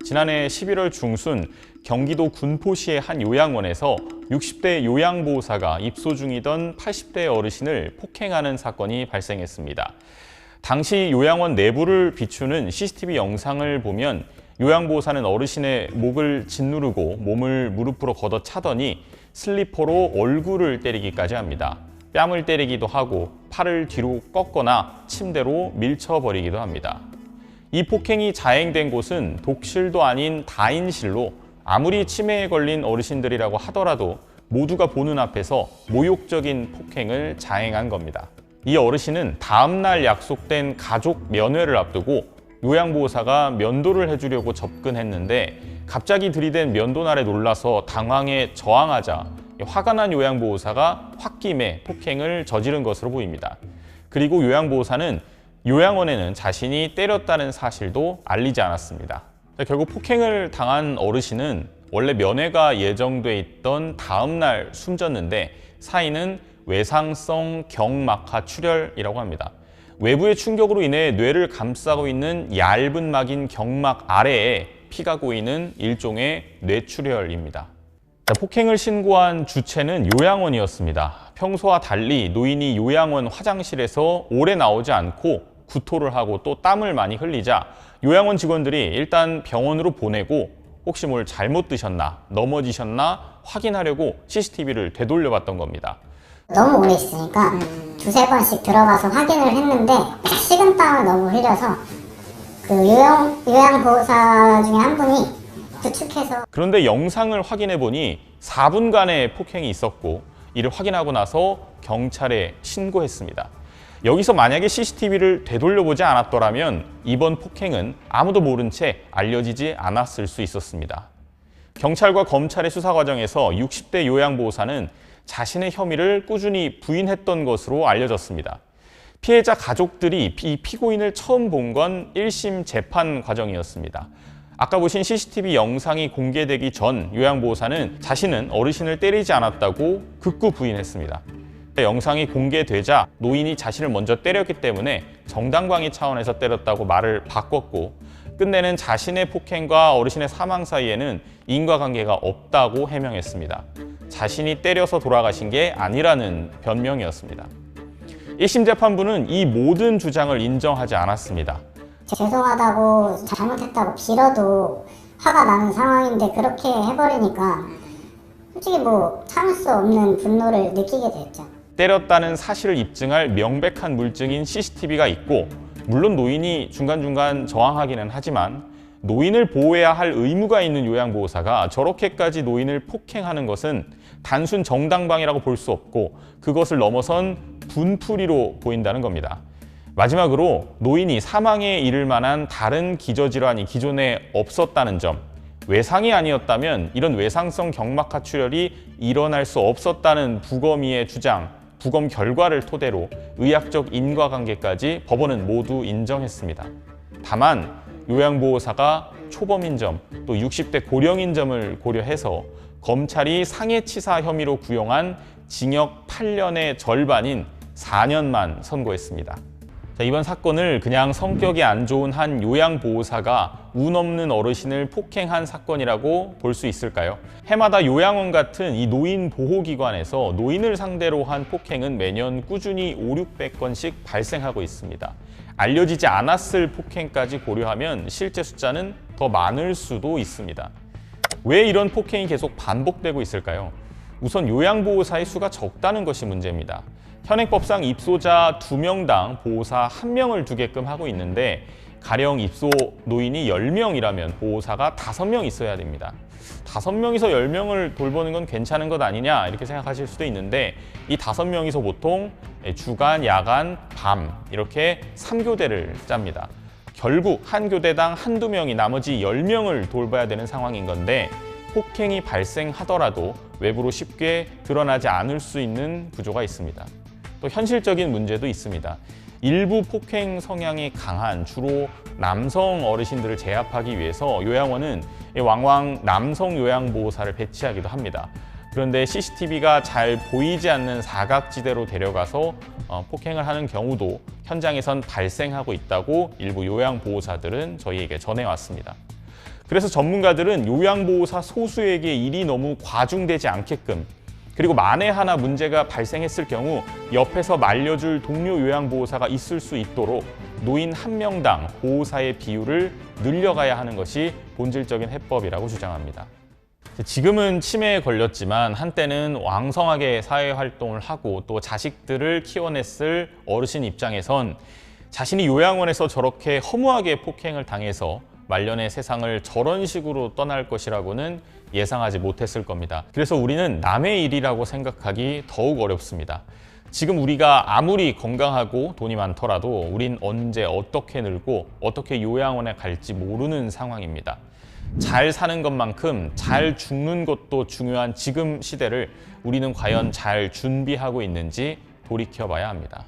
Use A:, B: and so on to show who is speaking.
A: 지난해 11월 중순 경기도 군포시의 한 요양원에서 60대 요양보호사가 입소 중이던 80대 어르신을 폭행하는 사건이 발생했습니다. 당시 요양원 내부를 비추는 CCTV 영상을 보면 요양보호사는 어르신의 목을 짓누르고 몸을 무릎으로 걷어차더니 슬리퍼로 얼굴을 때리기까지 합니다. 뺨을 때리기도 하고 팔을 뒤로 꺾거나 침대로 밀쳐버리기도 합니다. 이 폭행이 자행된 곳은 독실도 아닌 다인실로 아무리 치매에 걸린 어르신들이라고 하더라도 모두가 보는 앞에서 모욕적인 폭행을 자행한 겁니다. 이 어르신은 다음 날 약속된 가족 면회를 앞두고 요양보호사가 면도를 해주려고 접근했는데 갑자기 들이댄 면도날에 놀라서 당황해 저항하자 화가 난 요양보호사가 홧김에 폭행을 저지른 것으로 보입니다. 그리고 요양보호사는 요양원에는 자신이 때렸다는 사실도 알리지 않았습니다. 결국 폭행을 당한 어르신은 원래 면회가 예정돼 있던 다음 날 숨졌는데 사인은 외상성 경막하 출혈이라고 합니다. 외부의 충격으로 인해 뇌를 감싸고 있는 얇은 막인 경막 아래에 피가 고이는 일종의 뇌출혈입니다. 폭행을 신고한 주체는 요양원이었습니다. 평소와 달리 노인이 요양원 화장실에서 오래 나오지 않고 구토를 하고 또 땀을 많이 흘리자 요양원 직원들이 일단 병원으로 보내고 혹시 뭘 잘못 드셨나, 넘어지셨나 확인하려고 CCTV를 되돌려봤던 겁니다.
B: 너무 오래 있으니까 두세 번씩 들어가서 확인을 했는데 식은땀을 너무 흘려서 그 요양보호사 중에 한 분이 부축해서.
A: 그런데 영상을 확인해 보니 4분간의 폭행이 있었고 이를 확인하고 나서 경찰에 신고했습니다. 여기서 만약에 CCTV를 되돌려보지 않았더라면 이번 폭행은 아무도 모른 채 알려지지 않았을 수 있었습니다. 경찰과 검찰의 수사 과정에서 60대 요양보호사는 자신의 혐의를 꾸준히 부인했던 것으로 알려졌습니다. 피해자 가족들이 이 피고인을 처음 본 건 1심 재판 과정이었습니다. 아까 보신 CCTV 영상이 공개되기 전 요양보호사는 자신은 어르신을 때리지 않았다고 극구 부인했습니다. 영상이 공개되자 노인이 자신을 먼저 때렸기 때문에 정당방위 차원에서 때렸다고 말을 바꿨고 끝내는 자신의 폭행과 어르신의 사망 사이에는 인과관계가 없다고 해명했습니다. 자신이 때려서 돌아가신 게 아니라는 변명이었습니다. 1심 재판부는 이 모든 주장을 인정하지 않았습니다.
B: 죄송하다고 잘못했다고 빌어도 화가 나는 상황인데 그렇게 해버리니까 솔직히 참을 수 없는 분노를 느끼게 됐죠.
A: 때렸다는 사실을 입증할 명백한 물증인 CCTV가 있고 물론 노인이 중간중간 저항하기는 하지만 노인을 보호해야 할 의무가 있는 요양보호사가 저렇게까지 노인을 폭행하는 것은 단순 정당방위라고 볼 수 없고 그것을 넘어선 분풀이로 보인다는 겁니다. 마지막으로 노인이 사망에 이를 만한 다른 기저질환이 기존에 없었다는 점, 외상이 아니었다면 이런 외상성 경막하 출혈이 일어날 수 없었다는 부검의의 주장, 부검 결과를 토대로 의학적 인과관계까지 법원은 모두 인정했습니다. 다만 요양보호사가 초범인 점, 또 60대 고령인 점을 고려해서 검찰이 상해치사 혐의로 구형한 징역 8년의 절반인 4년만 선고했습니다. 이번 사건을 그냥 성격이 안 좋은 한 요양보호사가 운 없는 어르신을 폭행한 사건이라고 볼 수 있을까요? 해마다 요양원 같은 이 노인 보호기관에서 노인을 상대로 한 폭행은 매년 꾸준히 500~600건씩 발생하고 있습니다. 알려지지 않았을 폭행까지 고려하면 실제 숫자는 더 많을 수도 있습니다. 왜 이런 폭행이 계속 반복되고 있을까요? 우선 요양보호사의 수가 적다는 것이 문제입니다. 현행법상 입소자 2명당 보호사 1명을 두게끔 하고 있는데 가령 입소 노인이 10명이라면 보호사가 5명 있어야 됩니다. 5명이서 10명을 돌보는 건 괜찮은 것 아니냐 이렇게 생각하실 수도 있는데 이 5명이서 보통 주간, 야간, 밤 이렇게 3교대를 짭니다. 결국 한 교대당 한두 명이 나머지 10명을 돌봐야 되는 상황인 건데 폭행이 발생하더라도 외부로 쉽게 드러나지 않을 수 있는 구조가 있습니다. 또 현실적인 문제도 있습니다. 일부 폭행 성향이 강한 주로 남성 어르신들을 제압하기 위해서 요양원은 왕왕 남성 요양보호사를 배치하기도 합니다. 그런데 CCTV가 잘 보이지 않는 사각지대로 데려가서 폭행을 하는 경우도 현장에선 발생하고 있다고 일부 요양보호사들은 저희에게 전해왔습니다. 그래서 전문가들은 요양보호사 소수에게 일이 너무 과중되지 않게끔, 그리고 만에 하나 문제가 발생했을 경우 옆에서 말려줄 동료 요양보호사가 있을 수 있도록 노인 한 명당 보호사의 비율을 늘려가야 하는 것이 본질적인 해법이라고 주장합니다. 지금은 치매에 걸렸지만 한때는 왕성하게 사회활동을 하고 또 자식들을 키워냈을 어르신 입장에선 자신이 요양원에서 저렇게 허무하게 폭행을 당해서 말년의 세상을 저런 식으로 떠날 것이라고는 예상하지 못했을 겁니다. 그래서 우리는 남의 일이라고 생각하기 더욱 어렵습니다. 지금 우리가 아무리 건강하고 돈이 많더라도 우린 언제 어떻게 늙고 어떻게 요양원에 갈지 모르는 상황입니다. 잘 사는 것만큼 잘 죽는 것도 중요한 지금 시대를 우리는 과연 잘 준비하고 있는지 돌이켜봐야 합니다.